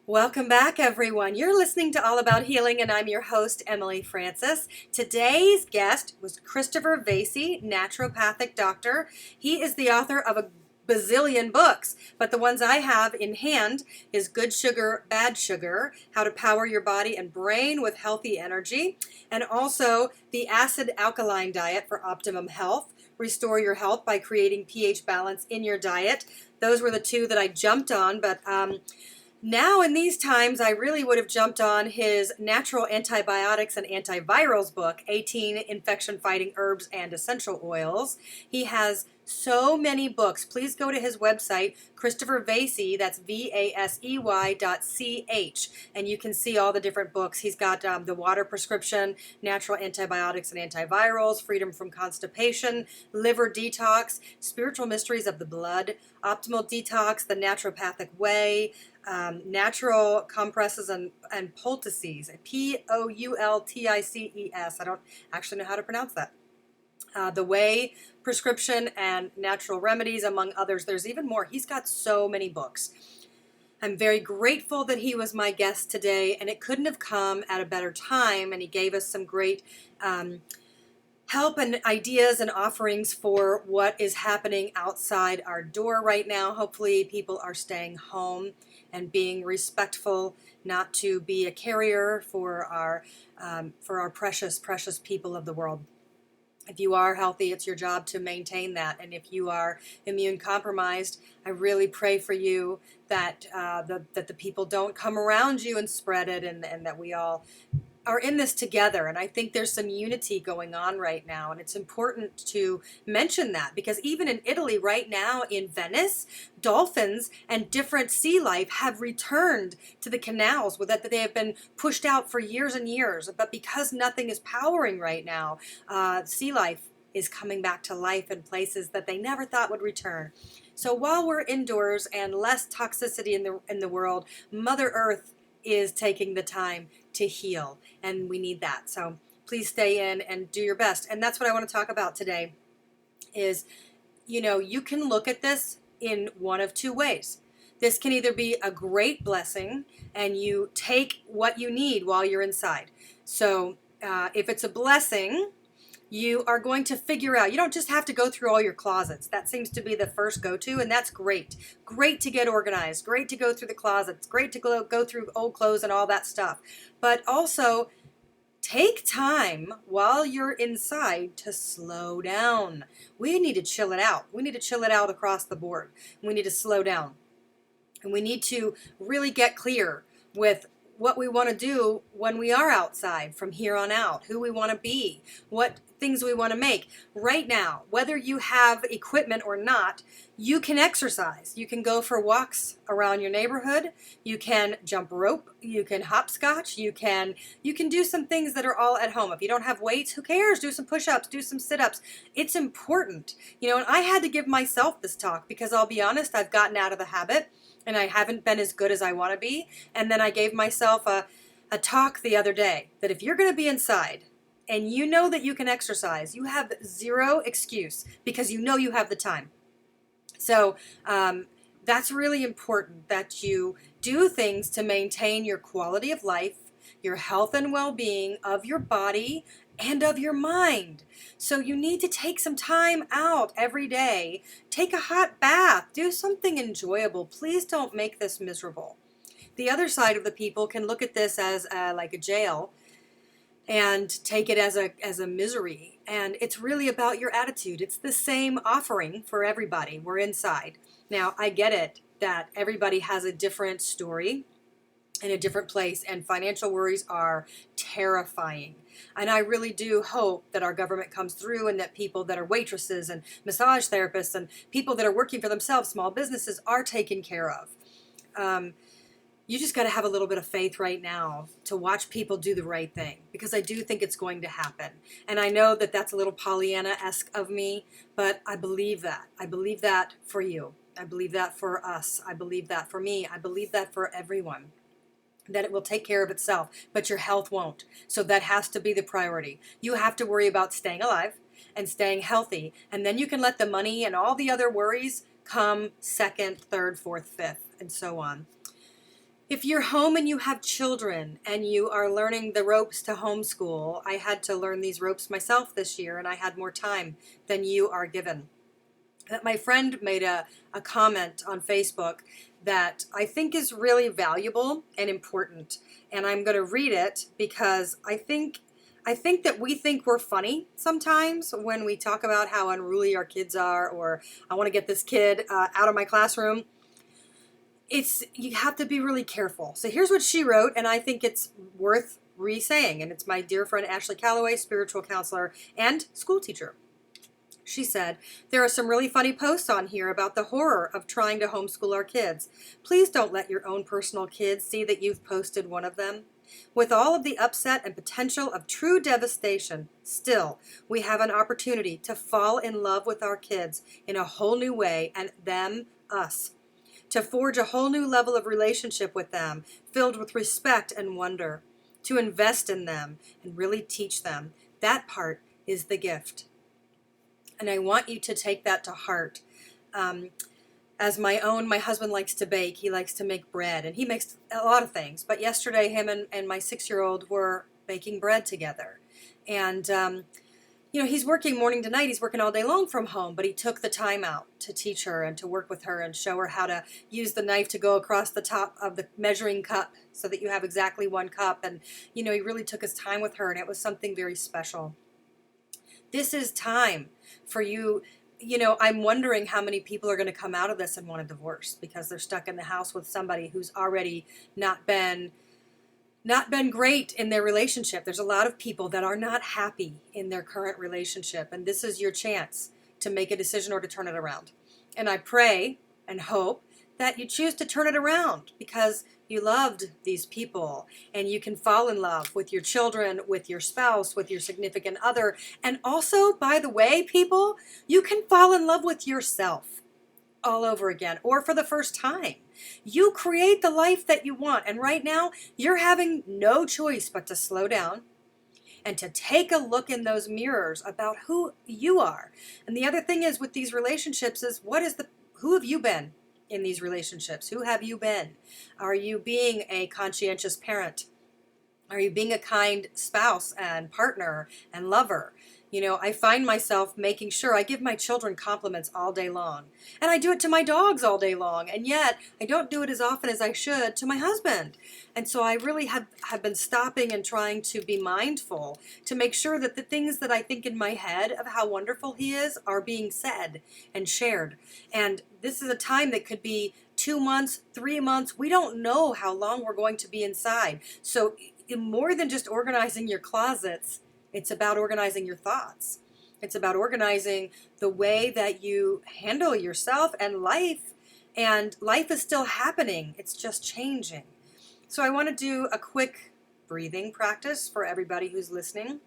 Welcome back, everyone. You're listening to All About Healing, and I'm your host, Emily Francis. Today's guest was Christopher Vasey, naturopathic doctor. He is the author of a bazillion books, but the ones I have in hand is Good Sugar, Bad Sugar, How to Power Your Body and Brain with Healthy Energy, and also the Acid-Alkaline Diet for Optimum Health. Restore your health by creating pH balance in your diet. Those were the two that I jumped on, but now, in these times, I really would have jumped on his Natural Antibiotics and Antivirals book, 18 Infection-Fighting Herbs and Essential Oils. He has so many books. Please go to his website, Christopher Vasey, that's VASEY.ch, and you can see all the different books. He's got the water prescription, Natural Antibiotics and Antivirals, Freedom from Constipation, Liver Detox, Spiritual Mysteries of the Blood, Optimal Detox, The Naturopathic Way, natural compresses and poultices, Poultices. I don't actually know how to pronounce that. The Way, prescription and natural remedies, among others. There's even more. He's got so many books. I'm very grateful that he was my guest today, and it couldn't have come at a better time, and he gave us some great help and ideas and offerings for what is happening outside our door right now. Hopefully people are staying home and being respectful, not to be a carrier for our precious, precious people of the world. If you are healthy, it's your job to maintain that. And if you are immune compromised, I really pray for you that that the people don't come around you and spread it, and that we all are in this together. And I think there's some unity going on right now, and it's important to mention that, because even in Italy right now, in Venice, dolphins and different sea life have returned to the canals that they have been pushed out for years and years. But because nothing is powering right now, sea life is coming back to life in places that they never thought would return. So while we're indoors and less toxicity in the world, Mother Earth is taking the time to heal, and we need that. So please stay in and do your best. And that's what I want to talk about today is, you can look at this in one of two ways. This can either be a great blessing and you take what you need while you're inside. So if it's a blessing, you are going to figure out, you don't just have to go through all your closets. That seems to be the first go-to, and that's great. Great to get organized, great to go through the closets, great to go through old clothes and all that stuff. But also, take time while you're inside to slow down. We need to chill it out. We need to chill it out across the board. We need to slow down. And we need to really get clear with what we want to do when we are outside from here on out, who we want to be, what things we want to make. Right now, whether you have equipment or not, you can exercise. You can go for walks around your neighborhood. You can jump rope. You can hopscotch. You can do some things that are all at home. If you don't have weights, who cares? Do some push-ups, do some sit-ups. It's important. And I had to give myself this talk because I'll be honest, I've gotten out of the habit and I haven't been as good as I want to be. And then I gave myself a talk the other day that if you're going to be inside and you know that you can exercise, you have zero excuse because you know you have the time. So that's really important, that you do things to maintain your quality of life, your health and well-being of your body and of your mind. So you need to take some time out every day. Take a hot bath. Do something enjoyable. Please don't make this miserable. The other side of the people can look at this as like a jail and take it as a misery. And it's really about your attitude. It's the same offering for everybody. We're inside. Now, I get it that everybody has a different story in a different place, and financial worries are terrifying. And I really do hope that our government comes through and that people that are waitresses and massage therapists and people that are working for themselves, small businesses, are taken care of. You just got to have a little bit of faith right now to watch people do the right thing, because I do think it's going to happen. And I know that that's a little Pollyanna-esque of me, but I believe that. I believe that for you. I believe that for us. I believe that for me. I believe that for everyone, that it will take care of itself, but your health won't. So that has to be the priority. You have to worry about staying alive and staying healthy, and then you can let the money and all the other worries come second, third, fourth, fifth, and so on. If you're home and you have children and you are learning the ropes to homeschool, I had to learn these ropes myself this year, and I had more time than you are given. My friend made a comment on Facebook that I think is really valuable and important. And I'm going to read it because I think that we think we're funny sometimes when we talk about how unruly our kids are, or I want to get this kid out of my classroom. You have to be really careful. So here's what she wrote, and I think it's worth re-saying. And it's my dear friend Ashley Calloway, spiritual counselor and school teacher. She said, "There are some really funny posts on here about the horror of trying to homeschool our kids. Please don't let your own personal kids see that you've posted one of them. With all of the upset and potential of true devastation, still, we have an opportunity to fall in love with our kids in a whole new way, and them, us. To forge a whole new level of relationship with them, filled with respect and wonder. To invest in them and really teach them. That part is the gift." And I want you to take that to heart. As my husband likes to bake. He likes to make bread, and he makes a lot of things. But yesterday, him and my 6-year-old were baking bread together. And, he's working morning to night. He's working all day long from home, but he took the time out to teach her and to work with her and show her how to use the knife to go across the top of the measuring cup so that you have exactly 1 cup. And, he really took his time with her, and it was something very special. This is time for you. I'm wondering how many people are going to come out of this and want a divorce because they're stuck in the house with somebody who's already not been great in their relationship. There's a lot of people that are not happy in their current relationship, and this is your chance to make a decision or to turn it around. And I pray and hope that you choose to turn it around because you loved these people, and you can fall in love with your children, with your spouse, with your significant other. And also, by the way, people, you can fall in love with yourself all over again, or for the first time. You create the life that you want. And right now, you're having no choice but to slow down and to take a look in those mirrors about who you are. And the other thing is with these relationships is who have you been in these relationships? Who have you been? Are you being a conscientious parent? Are you being a kind spouse and partner and lover? I find myself making sure I give my children compliments all day long. And I do it to my dogs all day long. And yet I don't do it as often as I should to my husband. And so I really have been stopping and trying to be mindful to make sure that the things that I think in my head of how wonderful he is are being said and shared. And this is a time that could be 2 months, 3 months. We don't know how long we're going to be inside. So more than just organizing your closets, it's about organizing your thoughts. It's about organizing the way that you handle yourself and life. And life is still happening. It's just changing. So I want to do a quick breathing practice for everybody who's listening.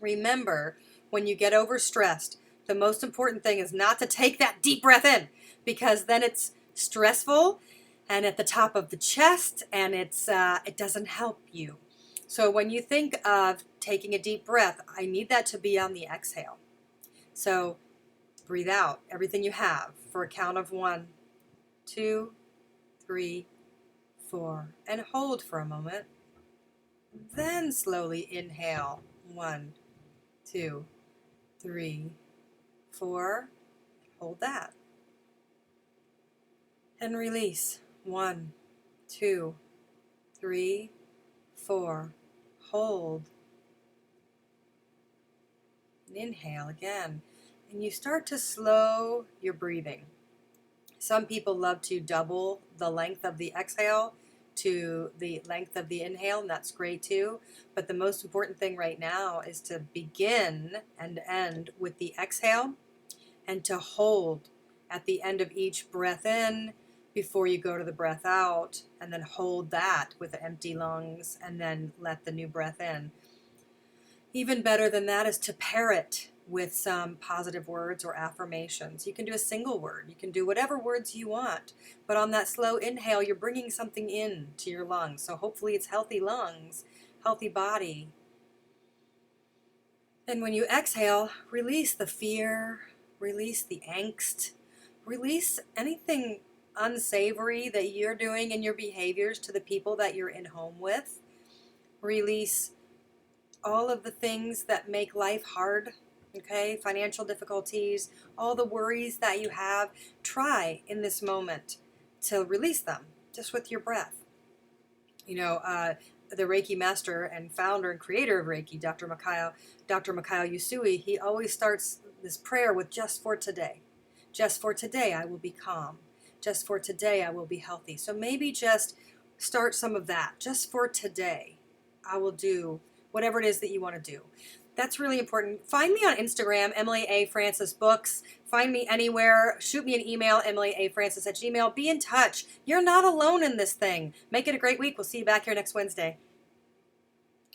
Remember, when you get overstressed, the most important thing is not to take that deep breath in, because then it's stressful and at the top of the chest, and it doesn't help you. So when you think of taking a deep breath, I need that to be on the exhale. So breathe out everything you have for a count of 1, 2, 3, 4, and hold for a moment. Then slowly inhale. 1, 2, 3, 4. Hold that. And release. 1, 2, 3, 4. Hold. And inhale again. And you start to slow your breathing. Some people love to double the length of the exhale to the length of the inhale, and that's great too. But the most important thing right now is to begin and end with the exhale, and to hold at the end of each breath in before you go to the breath out, and then hold that with empty lungs, and then let the new breath in. Even better than that is to pair it with some positive words or affirmations. You can do a single word. You can do whatever words you want. But on that slow inhale, you're bringing something in to your lungs. So hopefully it's healthy lungs, healthy body. And when you exhale, release the fear, release the angst, release anything unsavory that you're doing in your behaviors to the people that you're in home with. Release all of the things that make life hard, okay? Financial difficulties, all the worries that you have. Try in this moment to release them just with your breath. The Reiki master and founder and creator of Reiki, Dr. Mikhail Usui, he always starts this prayer with just for today. Just for today, I will be calm. Just for today, I will be healthy. So maybe just start some of that. Just for today, I will do whatever it is that you want to do. That's really important. Find me on Instagram, Emily A. Francis Books. Find me anywhere. Shoot me an email, emilyaFrancis@gmail.com. Be in touch. You're not alone in this thing. Make it a great week. We'll see you back here next Wednesday.